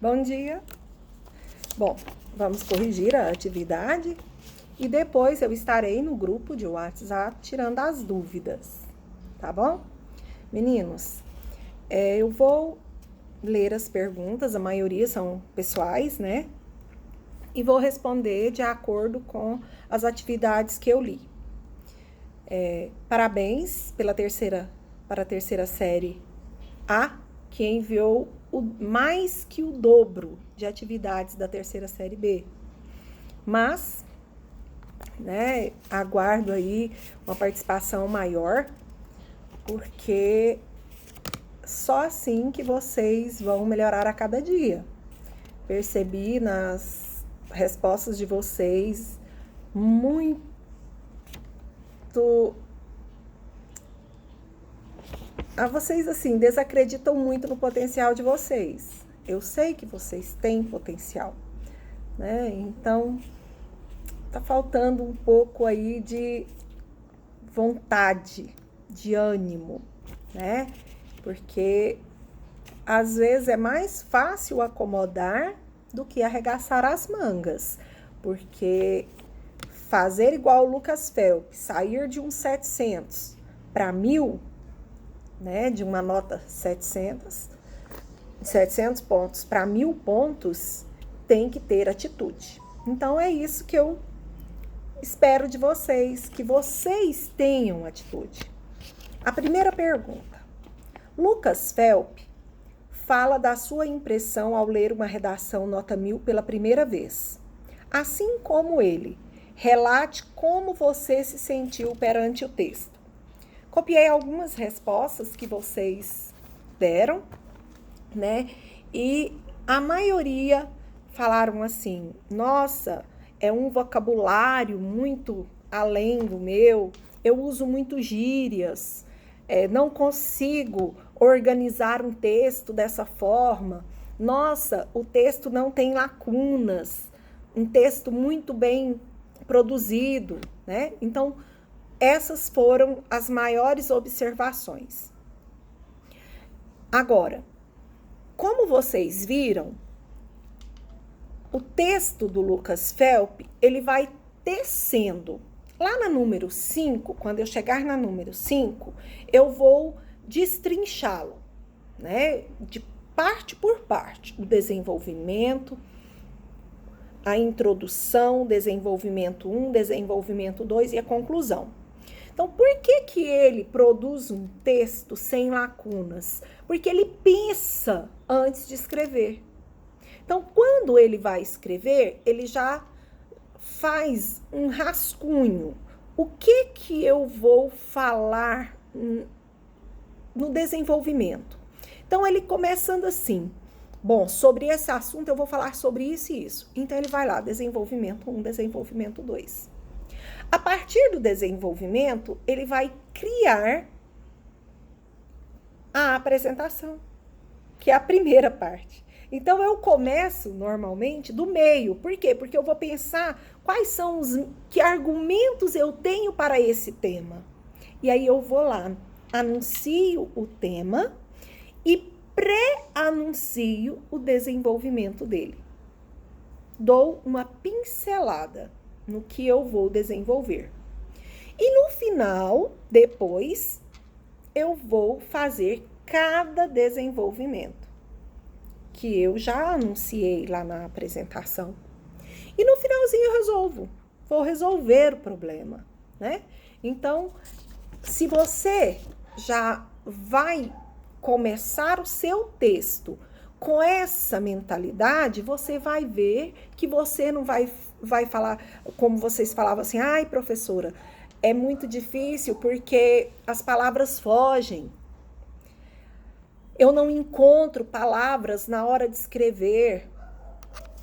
Bom dia. Bom, vamos corrigir a atividade e depois eu estarei no grupo de WhatsApp tirando as dúvidas, tá bom? Meninos, eu vou ler as perguntas, a maioria são pessoais, né? E vou responder de acordo com as atividades que eu li. Parabéns para a terceira série A, que enviou mais que o dobro de atividades da terceira série B. Mas, né, aguardo aí uma participação maior, porque só assim que vocês vão melhorar a cada dia. Percebi nas respostas de vocês vocês, assim, desacreditam muito no potencial de vocês. Eu sei que vocês têm potencial, né? Então, tá faltando um pouco aí de vontade, de ânimo, né? Porque às vezes é mais fácil acomodar do que arregaçar as mangas, porque fazer igual o Lucas Phelps, sair de uns 700 para 1000, né, de uma nota 700 pontos para 1000 pontos, tem que ter atitude. Então, é isso que eu espero de vocês, que vocês tenham atitude. A primeira pergunta. Lucas Phelps fala da sua impressão ao ler uma redação nota 1000 pela primeira vez. Assim como ele, relate como você se sentiu perante o texto. Copiei algumas respostas que vocês deram, né? E a maioria falaram assim: nossa, é um vocabulário muito além do meu, eu uso muito gírias, não consigo organizar um texto dessa forma. Nossa, o texto não tem lacunas, um texto muito bem produzido, né? Então, essas foram as maiores observações. Agora, como vocês viram, o texto do Lucas Phelps, ele vai descendo. Lá na número 5, quando eu chegar na número 5, eu vou destrinchá-lo, né? De parte por parte. O desenvolvimento, a introdução, desenvolvimento 1, desenvolvimento 2 e a conclusão. Então, por que ele produz um texto sem lacunas? Porque ele pensa antes de escrever. Então, quando ele vai escrever, ele já faz um rascunho. O que eu vou falar no desenvolvimento? Então, ele começando assim: bom, sobre esse assunto eu vou falar sobre isso e isso. Então, ele vai lá, desenvolvimento 1, desenvolvimento 2. A partir do desenvolvimento, ele vai criar a apresentação, que é a primeira parte. Então, eu começo, normalmente, do meio. Por quê? Porque eu vou pensar que argumentos eu tenho para esse tema. E aí, eu vou lá, anuncio o tema e pré-anuncio o desenvolvimento dele. Dou uma pincelada no que eu vou desenvolver. E no final, depois, eu vou fazer cada desenvolvimento que eu já anunciei lá na apresentação. E no finalzinho eu vou resolver o problema, né? Então, se você já vai começar o seu texto com essa mentalidade, você vai ver que você não vai falar, como vocês falavam assim: ai, professora, é muito difícil porque as palavras fogem. Eu não encontro palavras na hora de escrever.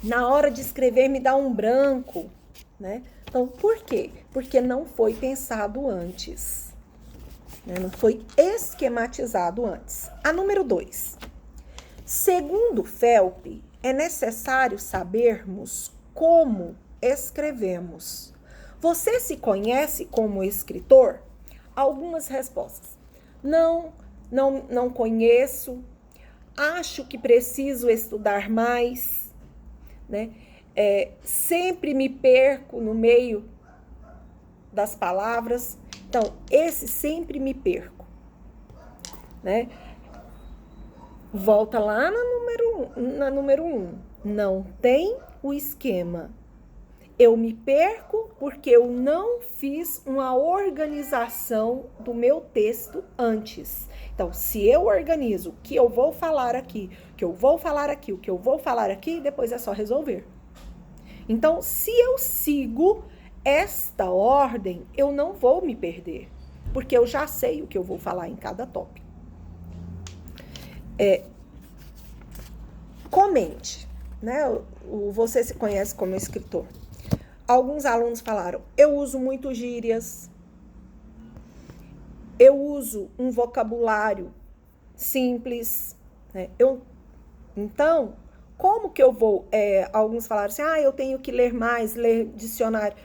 Na hora de escrever me dá um branco, né? Então, por quê? Porque não foi pensado antes, né? Não foi esquematizado antes. A número 2. Segundo Phelps, é necessário sabermos como escrevemos. Você se conhece como escritor? Algumas respostas. Não conheço. acho que preciso estudar mais, né? Sempre me perco no meio das palavras. Então, esse sempre me perco, né? Volta lá na número 1. Não tem o esquema. Eu me perco porque eu não fiz uma organização do meu texto antes. Então, se eu organizo o que eu vou falar aqui, o que eu vou falar aqui, o que eu vou falar aqui, depois é só resolver. Então, se eu sigo esta ordem, eu não vou me perder, porque eu já sei o que eu vou falar em cada tópico. Comente, né? Você se conhece como escritor. Alguns alunos falaram, eu uso muito gírias, eu uso um vocabulário simples, né? Então, como que eu vou... alguns falaram assim, eu tenho que ler mais, ler dicionário.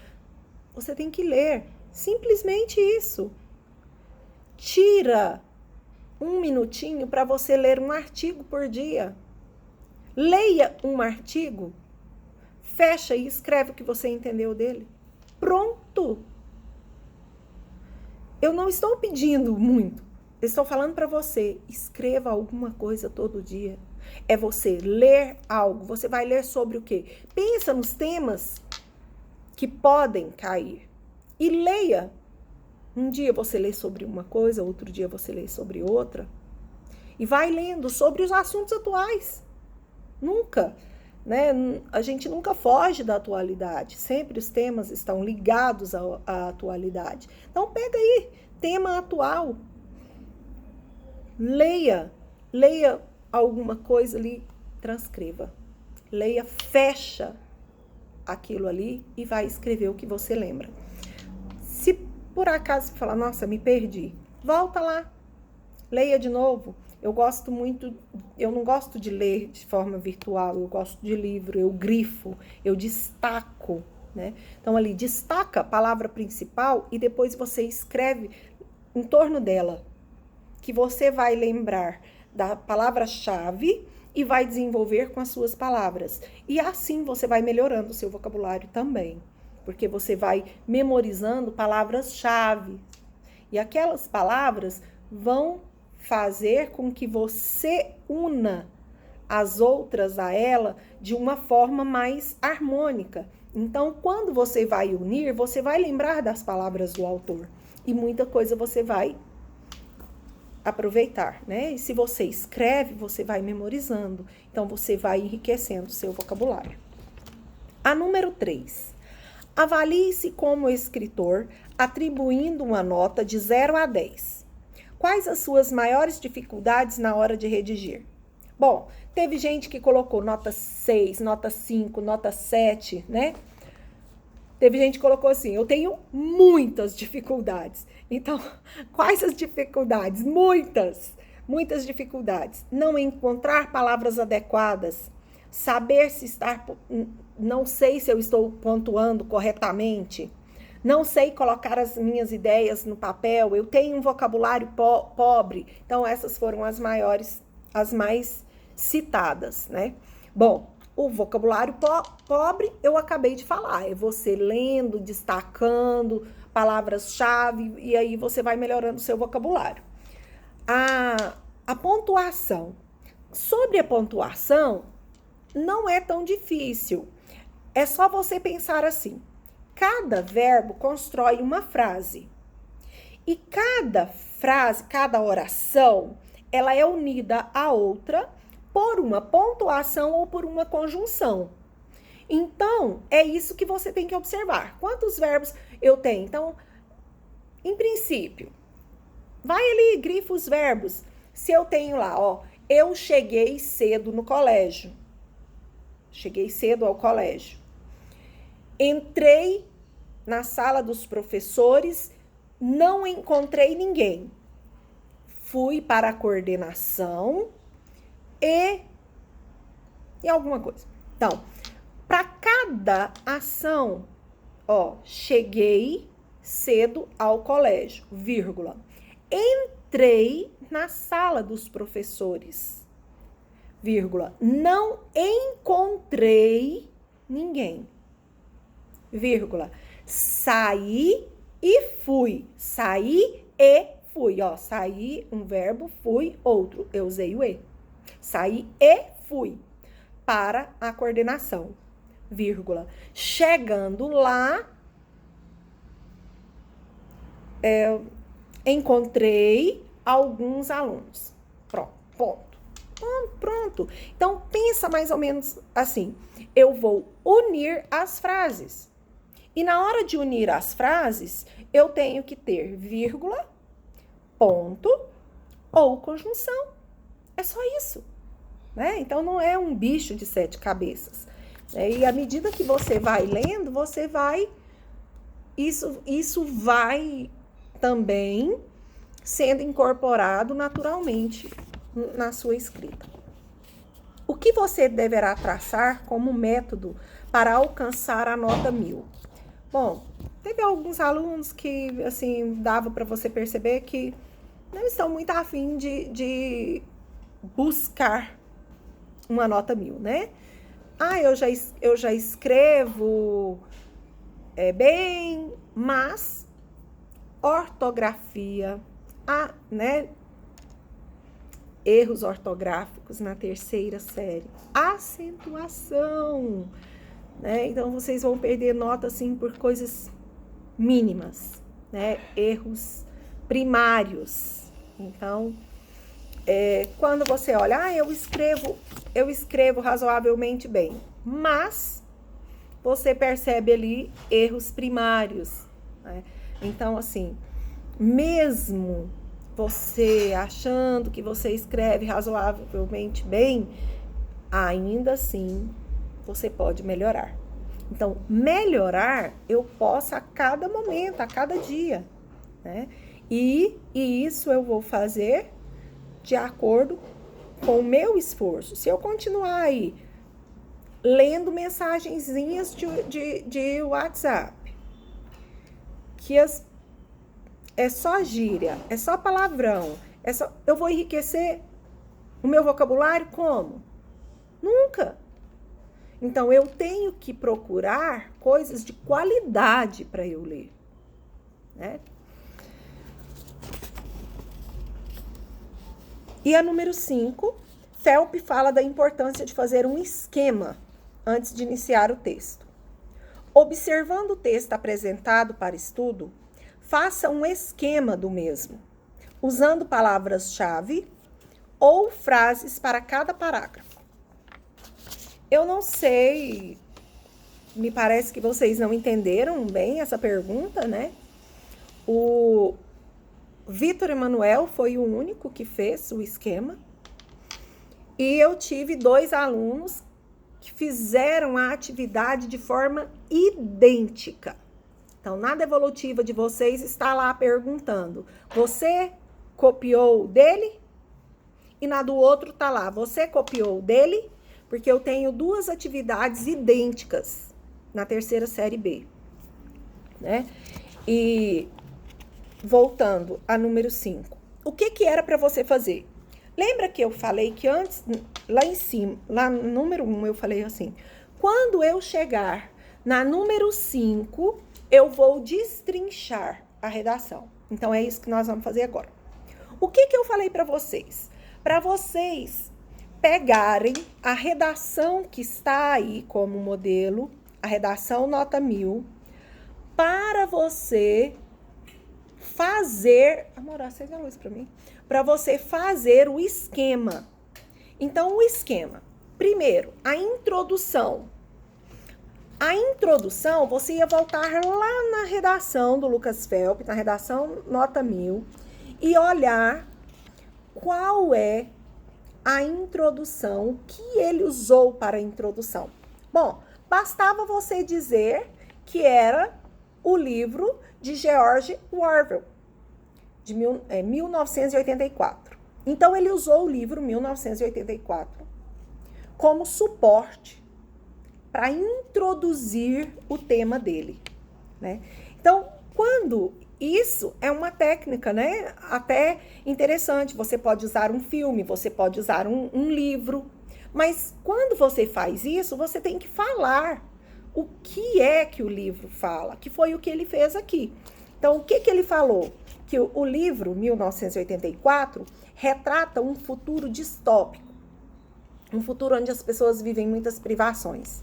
Você tem que ler, simplesmente isso. Tira 1 minutinho para você ler um artigo por dia. Leia um artigo, fecha e escreve o que você entendeu dele. Pronto! Eu não estou pedindo muito. Eu estou falando para você, escreva alguma coisa todo dia. É você ler algo. Você vai ler sobre o quê? Pensa nos temas que podem cair. E leia. Um dia você lê sobre uma coisa, outro dia você lê sobre outra. E vai lendo sobre os assuntos atuais. Nunca, né? A gente nunca foge da atualidade. Sempre os temas estão ligados à atualidade. Então, pega aí, tema atual. Leia alguma coisa ali, transcreva. Leia, fecha aquilo ali e vai escrever o que você lembra. Se por acaso você falar, nossa, me perdi, volta lá, leia de novo. Eu não gosto de ler de forma virtual, eu gosto de livro, eu grifo, eu destaco, né? Então, ali, destaca a palavra principal e depois você escreve em torno dela, que você vai lembrar da palavra-chave e vai desenvolver com as suas palavras. E assim você vai melhorando o seu vocabulário também, porque você vai memorizando palavras-chave. E aquelas palavras vão fazer com que você una as outras a ela de uma forma mais harmônica. Então, quando você vai unir, você vai lembrar das palavras do autor. E muita coisa você vai aproveitar, né? E se você escreve, você vai memorizando. Então, você vai enriquecendo o seu vocabulário. A número 3. Avalie-se como escritor, atribuindo uma nota de 0 a 10. Quais as suas maiores dificuldades na hora de redigir? Bom, teve gente que colocou nota 6, nota 5, nota 7, né? Teve gente que colocou assim, eu tenho muitas dificuldades. Então, quais as dificuldades? Muitas dificuldades. Não encontrar palavras adequadas, saber se estar... Não sei se eu estou pontuando corretamente. Não sei colocar as minhas ideias no papel, eu tenho um vocabulário pobre. Então, essas foram as mais citadas, né? Bom, o vocabulário pobre, eu acabei de falar, é você lendo, destacando palavras-chave, e aí você vai melhorando o seu vocabulário. A pontuação. Sobre a pontuação, não é tão difícil. É só você pensar assim. Cada verbo constrói uma frase. E cada frase, cada oração, ela é unida à outra por uma pontuação ou por uma conjunção. Então, é isso que você tem que observar. Quantos verbos eu tenho? Então, em princípio, vai ali, grifa os verbos. Se eu tenho lá, eu cheguei cedo no colégio. Cheguei cedo ao colégio. Entrei na sala dos professores, não encontrei ninguém. Fui para a coordenação e alguma coisa. Então, para cada ação, cheguei cedo ao colégio, vírgula. Entrei na sala dos professores. vírgula, não encontrei ninguém, vírgula, saí e fui, saí e fui, ó, saí, um verbo, fui, outro, eu usei o e, saí e fui para a coordenação, vírgula, chegando lá, encontrei alguns alunos, ponto. Pronto. Então, pensa mais ou menos assim, eu vou unir as frases. E na hora de unir as frases, eu tenho que ter vírgula, ponto ou conjunção. É só isso, né? Então, não é um bicho de 7 cabeças. Né? E à medida que você vai lendo, você vai... Isso vai também sendo incorporado naturalmente na sua escrita. O que você deverá traçar como método para alcançar a nota 1000? Bom, teve alguns alunos que, assim, dava para você perceber que não estão muito afim de buscar uma nota 1000, né? Eu já escrevo bem, mas ortografia, né? Erros ortográficos na 3ª série, acentuação, né? Então, vocês vão perder nota, assim, por coisas mínimas, né? Erros primários. Então, quando você olha, eu escrevo razoavelmente bem, mas você percebe ali erros primários, né? Então, assim, mesmo você achando que você escreve razoavelmente bem, ainda assim você pode melhorar. Então, melhorar eu posso a cada momento, a cada dia, né? E isso eu vou fazer de acordo com o meu esforço. Se eu continuar aí lendo mensagenzinhas de WhatsApp, que é só gíria, é só palavrão, eu vou enriquecer o meu vocabulário como? Nunca. Então, eu tenho que procurar coisas de qualidade para eu ler, né? E a número 5, Phelps fala da importância de fazer um esquema antes de iniciar o texto. Observando o texto apresentado para estudo, faça um esquema do mesmo, usando palavras-chave ou frases para cada parágrafo. Eu não sei, me parece que vocês não entenderam bem essa pergunta, né? O Vitor Emanuel foi o único que fez o esquema. E eu tive 2 alunos que fizeram a atividade de forma idêntica. Então, na devolutiva de vocês está lá perguntando, você copiou dele? E na do outro tá lá, você copiou dele? Porque eu tenho 2 atividades idênticas na 3ª série B, né? E voltando a número 5, o que era para você fazer? Lembra que eu falei que antes, lá em cima, lá no número 1, eu falei assim, quando eu chegar na número 5, eu vou destrinchar a redação. Então, é isso que nós vamos fazer agora. O que eu falei para vocês? Para vocês pegarem a redação que está aí como modelo, a redação nota 1000, para você fazer... Amor, acende a luz para mim. Para você fazer o esquema. Então, o esquema. Primeiro, a introdução. A introdução, você ia voltar lá na redação do Lucas Phelps, na redação nota 1000, e olhar qual é a introdução que ele usou para a introdução. Bom, bastava você dizer que era o livro de George Orwell, de 1984. Então, ele usou o livro 1984 como suporte para introduzir o tema dele, né? Então, quando isso é uma técnica, né? Até interessante. Você pode usar um filme, você pode usar um livro. Mas quando você faz isso, você tem que falar o que é que o livro fala, que foi o que ele fez aqui. Então, o que ele falou? Que o livro, 1984, retrata um futuro distópico, um futuro onde as pessoas vivem muitas privações.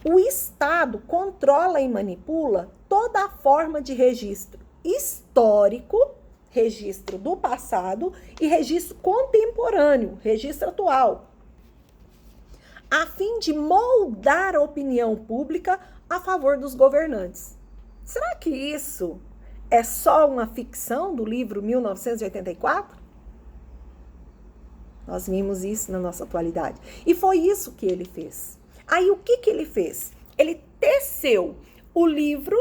O Estado controla e manipula toda a forma de registro histórico, registro do passado, e registro contemporâneo, registro atual, a fim de moldar a opinião pública a favor dos governantes. Será que isso é só uma ficção do livro 1984? Nós vimos isso na nossa atualidade. E foi isso que ele fez. Aí o que ele fez? Ele teceu o livro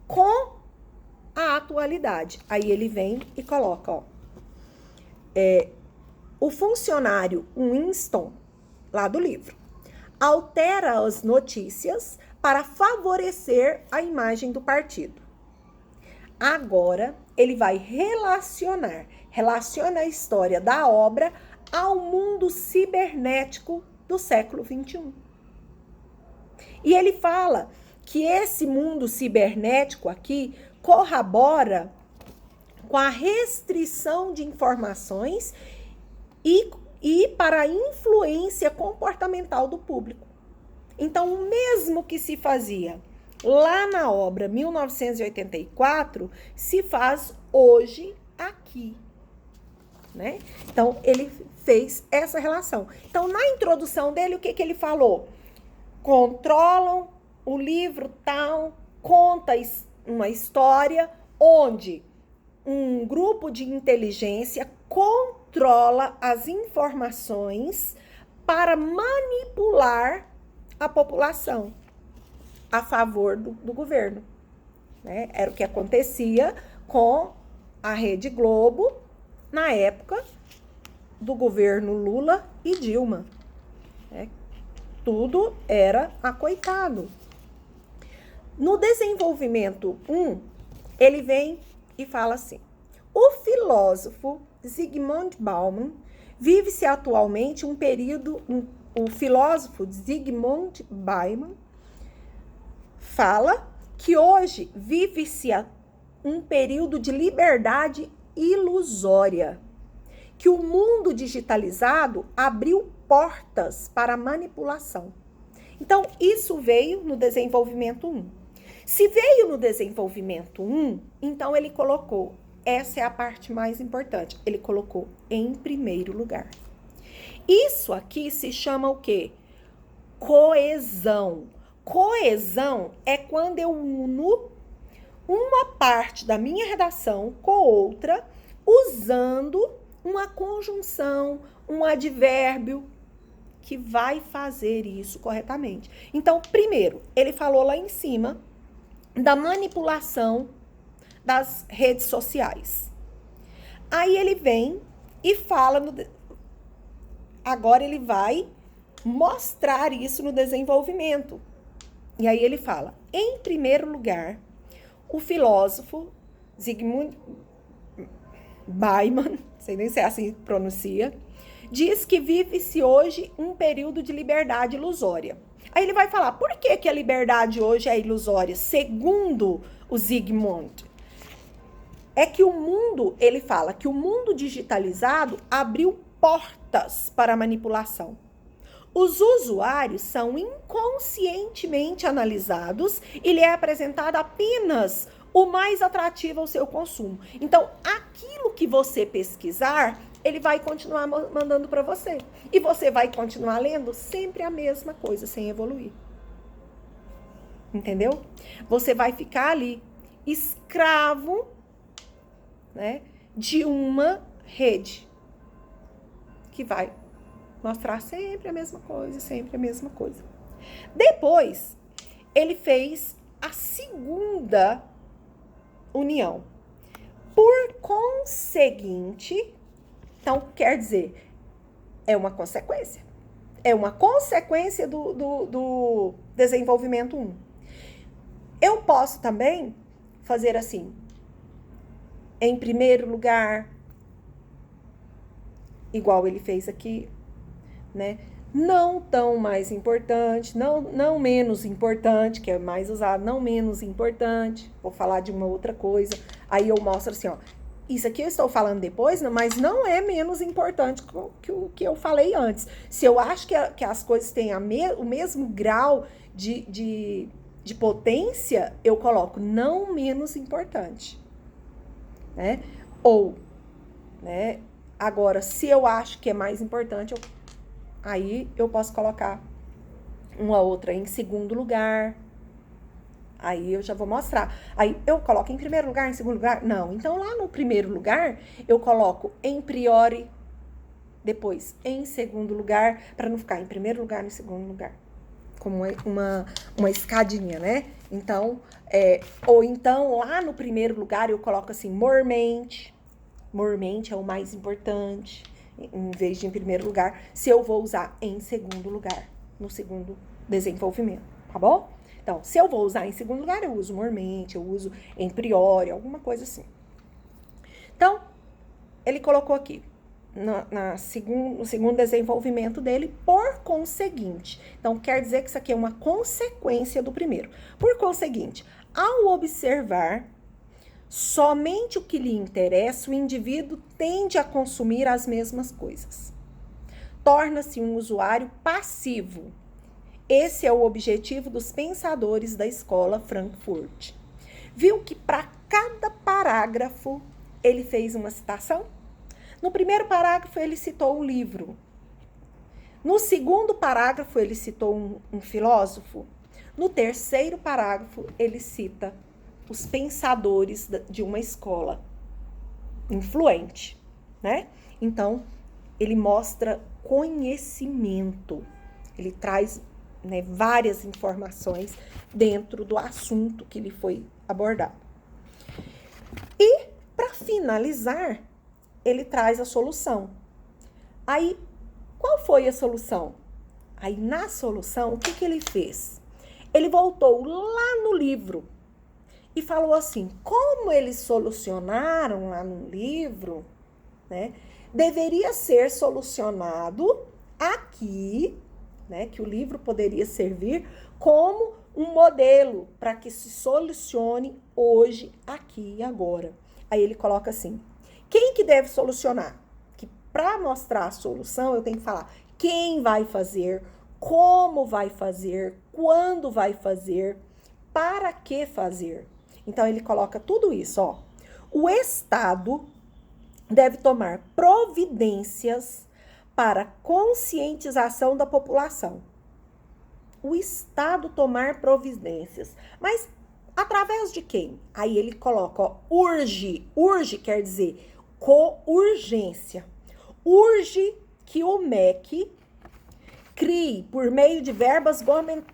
com a atualidade. Aí ele vem e coloca, ó, o funcionário Winston, lá do livro, altera as notícias para favorecer a imagem do partido. Agora, ele vai relaciona a história da obra ao mundo cibernético do século XXI. E ele fala que esse mundo cibernético aqui corrobora com a restrição de informações e para a influência comportamental do público. Então, o mesmo que se fazia lá na obra 1984, se faz hoje aqui, né? Então, ele fez essa relação. Então, na introdução dele, o que ele falou? Controlam o livro tal, conta uma história onde um grupo de inteligência controla as informações para manipular a população a favor do governo, né? Era o que acontecia com a Rede Globo na época do governo Lula e Dilma, né? Tudo era acoitado. No desenvolvimento 1, ele vem e fala assim: o filósofo Zygmunt Bauman vive-se atualmente um período. O filósofo Zygmunt Bauman fala que hoje vive-se um período de liberdade ilusória, que o mundo digitalizado abriu portas para manipulação. Então, isso veio no desenvolvimento 1. Se veio no desenvolvimento 1, então ele colocou, essa é a parte mais importante, ele colocou em primeiro lugar. Isso aqui se chama o quê? Coesão. Coesão é quando eu uno uma parte da minha redação com outra, usando uma conjunção, um advérbio que vai fazer isso corretamente. Então, primeiro, ele falou lá em cima da manipulação das redes sociais. Aí ele vem e fala, agora ele vai mostrar isso no desenvolvimento. E aí ele fala, em primeiro lugar, o filósofo Zygmunt Bauman, não sei nem se é assim que pronuncia, diz que vive-se hoje um período de liberdade ilusória. Aí ele vai falar, por que a liberdade hoje é ilusória? Segundo o Zygmunt, é que o mundo, ele fala que o mundo digitalizado abriu portas para a manipulação. Os usuários são inconscientemente analisados e lhe é apresentado apenas o mais atrativo ao seu consumo. Então, aquilo que você pesquisar, ele vai continuar mandando para você. E você vai continuar lendo sempre a mesma coisa, sem evoluir. Entendeu? Você vai ficar ali, escravo, né, de uma rede que vai mostrar sempre a mesma coisa, sempre a mesma coisa. Depois, ele fez a segunda união. Por conseguinte, então, quer dizer, é uma consequência. É uma consequência do desenvolvimento 1. Eu posso também fazer assim, em primeiro lugar, igual ele fez aqui, né? Não tão mais importante, não menos importante, que é mais usado, não menos importante. Vou falar de uma outra coisa. Aí eu mostro assim, ó, isso aqui eu estou falando depois, mas não é menos importante que o que eu falei antes. Se eu acho que as coisas têm o mesmo grau de potência, eu coloco não menos importante, né? Ou, né? Agora, se eu acho que é mais importante, aí eu posso colocar uma outra em segundo lugar. Aí eu já vou mostrar. Aí eu coloco em primeiro lugar, em segundo lugar? Não. Então, lá no primeiro lugar, eu coloco em priori, depois em segundo lugar, para não ficar em primeiro lugar, em segundo lugar. Como uma escadinha, né? Então, ou então, lá no primeiro lugar, eu coloco assim, mormente. Mormente é o mais importante, em vez de em primeiro lugar, se eu vou usar em segundo lugar, no segundo desenvolvimento, tá bom? Então, se eu vou usar em segundo lugar, eu uso mormente, eu uso em priori, alguma coisa assim. Então, ele colocou aqui, no segundo desenvolvimento dele, por conseguinte. Então, quer dizer que isso aqui é uma consequência do primeiro. Por conseguinte, ao observar somente o que lhe interessa, o indivíduo tende a consumir as mesmas coisas. Torna-se um usuário passivo. Esse é o objetivo dos pensadores da escola Frankfurt. Viu que para cada parágrafo ele fez uma citação? No primeiro parágrafo ele citou um livro. No segundo parágrafo ele citou um filósofo. No terceiro parágrafo ele cita os pensadores de uma escola influente, né? Então, ele mostra conhecimento. Ele traz, né, várias informações dentro do assunto que lhe foi abordado. E, para finalizar, ele traz a solução. Aí, qual foi a solução? Aí, na solução, o que ele fez? Ele voltou lá no livro e falou assim, como eles solucionaram lá no livro, né, deveria ser solucionado aqui, né, que o livro poderia servir como um modelo para que se solucione hoje, aqui e agora. Aí ele coloca assim, quem que deve solucionar? Que para mostrar a solução eu tenho que falar quem vai fazer, como vai fazer, quando vai fazer, para que fazer. Então, ele coloca tudo isso, ó. O Estado deve tomar providências para conscientização da população. O Estado tomar providências. Mas, através de quem? Aí ele coloca, ó, urge. Urge quer dizer com urgência. Urge que o MEC crie por meio de verbas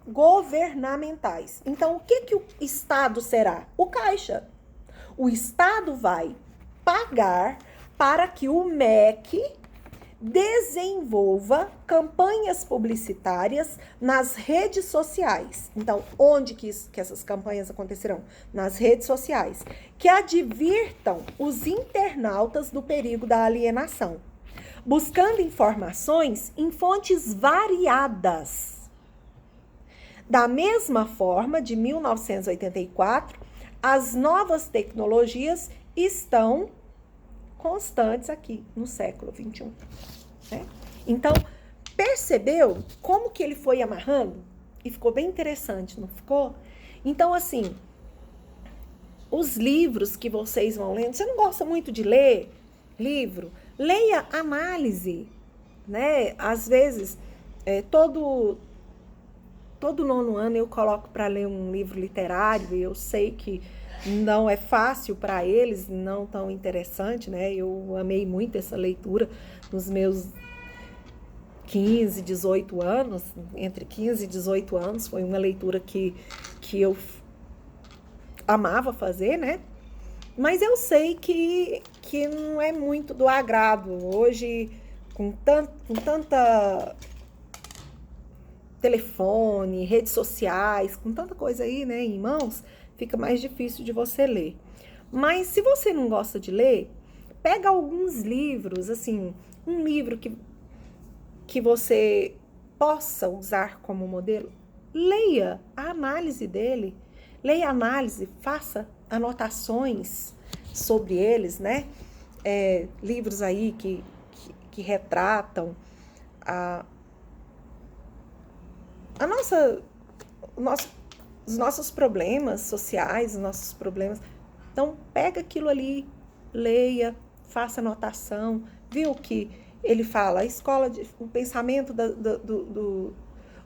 governamentais. Então, o que o Estado será? O Caixa. O Estado vai pagar para que o MEC desenvolva campanhas publicitárias nas redes sociais. Então, onde que essas campanhas acontecerão? Nas redes sociais. Que advirtam os internautas do perigo da alienação, buscando informações em fontes variadas. Da mesma forma, de 1984, as novas tecnologias estão constantes aqui no século XXI. Né? Então, percebeu como que ele foi amarrando? E ficou bem interessante, não ficou? Então, assim, os livros que vocês vão lendo, você não gosta muito de ler livro? Leia análise, né? Às vezes, todo nono ano eu coloco para ler um livro literário e eu sei que não é fácil para eles, não tão interessante, né? Eu amei muito essa leitura nos meus 15, 18 anos, entre 15 e 18 anos, foi uma leitura que eu amava fazer, né? Mas eu sei que não é muito do agrado. Hoje, com tanta telefone, redes sociais, com tanta coisa aí, né, em mãos, fica mais difícil de você ler. Mas se você não gosta de ler, pega alguns livros, assim, um livro que que você possa usar como modelo, leia a análise dele, leia a análise, faça anotações sobre eles, né? Livros aí que retratam os nossos problemas sociais, os nossos problemas. Então, pega aquilo ali, leia, faça anotação, viu que ele fala, o pensamento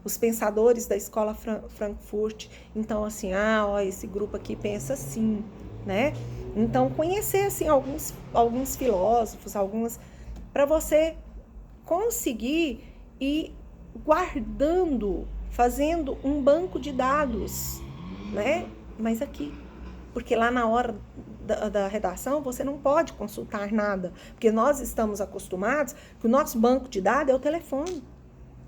os pensadores da escola Frankfurt. Então, assim, esse grupo aqui pensa assim, né? Então, conhecer, assim, alguns filósofos, para você conseguir ir guardando, fazendo um banco de dados, né? Mas aqui, porque lá na hora da redação você não pode consultar nada, porque nós estamos acostumados que o nosso banco de dados é o telefone,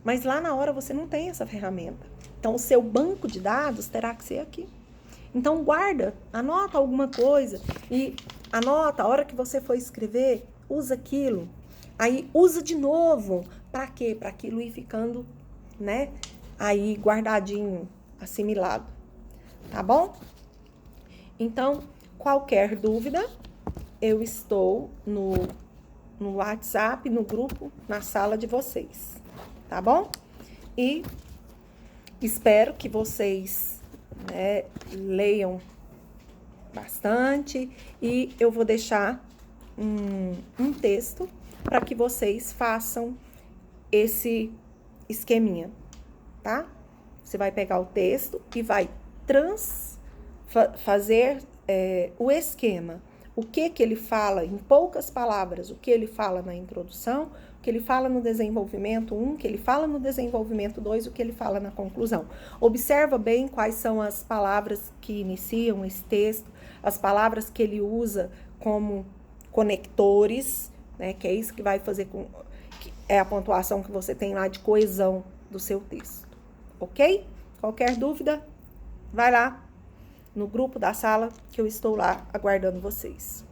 mas lá na hora você não tem essa ferramenta. Então, o seu banco de dados terá que ser aqui. Então, guarda, anota alguma coisa e anota a hora que você for escrever, usa aquilo. Aí, usa de novo. Para quê? Para aquilo ir ficando, né? Aí, guardadinho, assimilado. Tá bom? Então, qualquer dúvida, eu estou no WhatsApp, no grupo, na sala de vocês. Tá bom? E espero que vocês, né, leiam bastante e eu vou deixar um texto para que vocês façam esse esqueminha, tá? Você vai pegar o texto e vai fazer o esquema. O que ele fala, em poucas palavras, o que ele fala na introdução, o que ele fala no desenvolvimento 1, o que ele fala no desenvolvimento 2, o que ele fala na conclusão. Observa bem quais são as palavras que iniciam esse texto, as palavras que ele usa como conectores, né, que é isso que vai fazer é a pontuação que você tem lá de coesão do seu texto, ok? Qualquer dúvida, vai lá no grupo da sala que eu estou lá aguardando vocês.